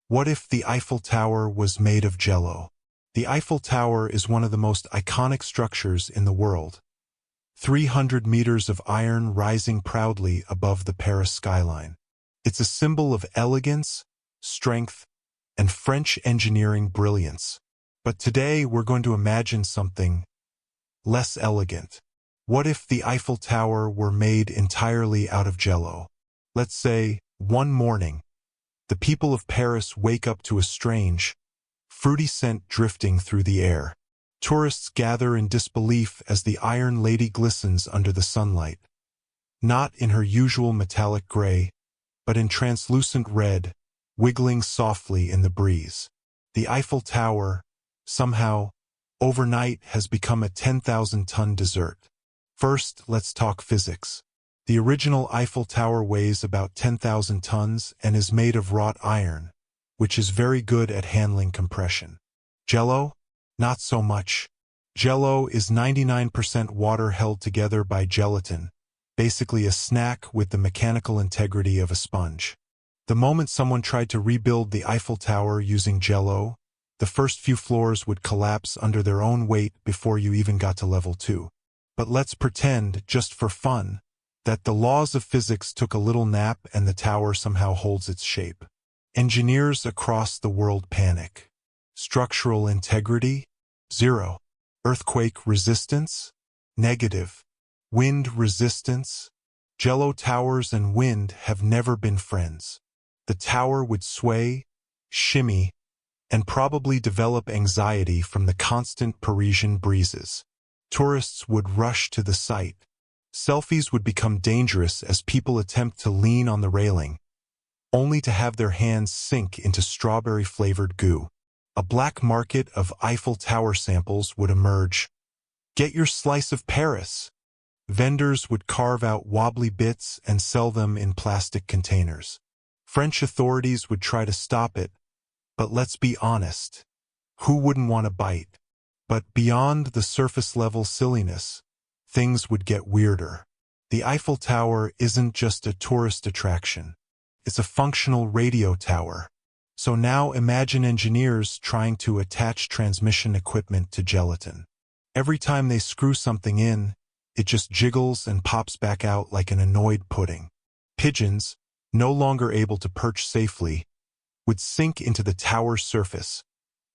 What if the Eiffel Tower was made of Jell-O? The Eiffel Tower is one of the most iconic structures in the world. 300 meters of iron rising proudly above the Paris skyline. It's a symbol of elegance, strength, and French engineering brilliance. But today we're going to imagine something less elegant. What if the Eiffel Tower were made entirely out of Jell-O? Let's say, one morning, the people of Paris wake up to a strange, fruity scent drifting through the air. Tourists gather in disbelief as the Iron Lady glistens under the sunlight. Not in her usual metallic gray, but in translucent red, wiggling softly in the breeze. The Eiffel Tower, somehow, overnight has become a 10,000-ton dessert. First, let's talk physics. The original Eiffel Tower weighs about 10,000 tons and is made of wrought iron, which is very good at handling compression. Jell-O? Not so much. Jell-O is 99% water held together by gelatin, basically a snack with the mechanical integrity of a sponge. The moment someone tried to rebuild the Eiffel Tower using Jell-O, the first few floors would collapse under their own weight before you even got to level 2. But let's pretend, just for fun, that the laws of physics took a little nap and the tower somehow holds its shape. Engineers across the world panic. Structural integrity? 0. Earthquake resistance? Negative. Wind resistance? Jell-O towers and wind have never been friends. The tower would sway, shimmy, and probably develop anxiety from the constant Parisian breezes. Tourists would rush to the site. Selfies would become dangerous as people attempt to lean on the railing, only to have their hands sink into strawberry-flavored goo. A black market of Eiffel Tower samples would emerge. Get your slice of Paris. Vendors would carve out wobbly bits and sell them in plastic containers. French authorities would try to stop it, but let's be honest, who wouldn't want a bite? But beyond the surface-level silliness, things would get weirder. The Eiffel Tower isn't just a tourist attraction. It's a functional radio tower. So now imagine engineers trying to attach transmission equipment to gelatin. Every time they screw something in, it just jiggles and pops back out like an annoyed pudding. Pigeons, no longer able to perch safely, would sink into the tower's surface,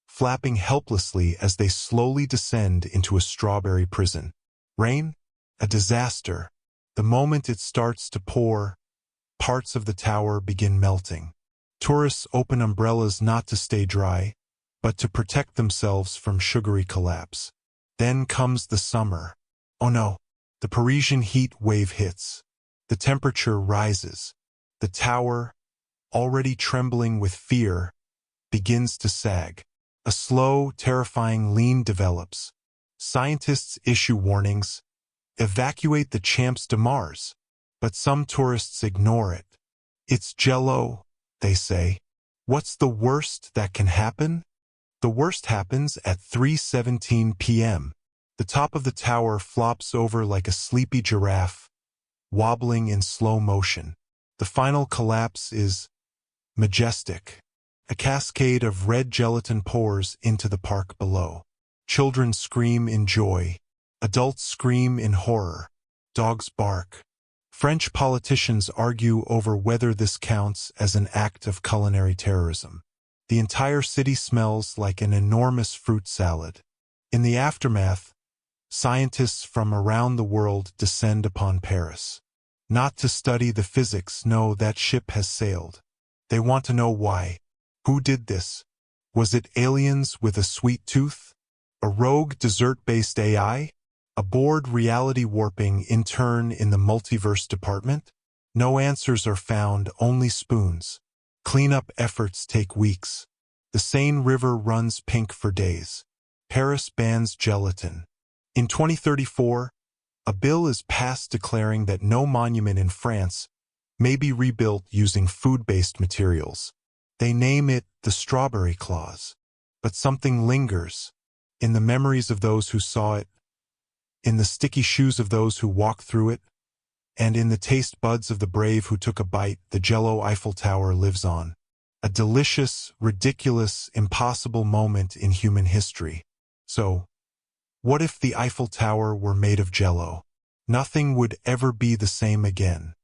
flapping helplessly as they slowly descend into a strawberry prison. Rain? A disaster. The moment it starts to pour, parts of the tower begin melting. Tourists open umbrellas not to stay dry, but to protect themselves from sugary collapse. Then comes the summer. Oh no, the Parisian heat wave hits. The temperature rises. The tower, already trembling with fear, begins to sag. A slow, terrifying lean develops. Scientists issue warnings. Evacuate the Champs de Mars. But some tourists ignore it. It's Jell-O, they say. What's the worst that can happen? The worst happens at 3:17 p.m. The top of the tower flops over like a sleepy giraffe, wobbling in slow motion. The final collapse is majestic. A cascade of red gelatin pours into the park below. Children scream in joy. Adults scream in horror. Dogs bark. French politicians argue over whether this counts as an act of culinary terrorism. The entire city smells like an enormous fruit salad. In the aftermath, scientists from around the world descend upon Paris. Not to study the physics, no, that ship has sailed. They want to know why. Who did this? Was it aliens with a sweet tooth? A rogue dessert-based AI? A bored reality warping intern in the multiverse department? No answers are found, only spoons. Cleanup efforts take weeks. The Seine River runs pink for days. Paris bans gelatin. In 2034, a bill is passed declaring that no monument in France may be rebuilt using food-based materials. They name it the Strawberry Clause. But something lingers. In the memories of those who saw it, in the sticky shoes of those who walked through it, and in the taste buds of the brave who took a bite, the Jell-O Eiffel Tower lives on. A delicious, ridiculous, impossible moment in human history. So, what if the Eiffel Tower were made of Jell-O? Nothing would ever be the same again.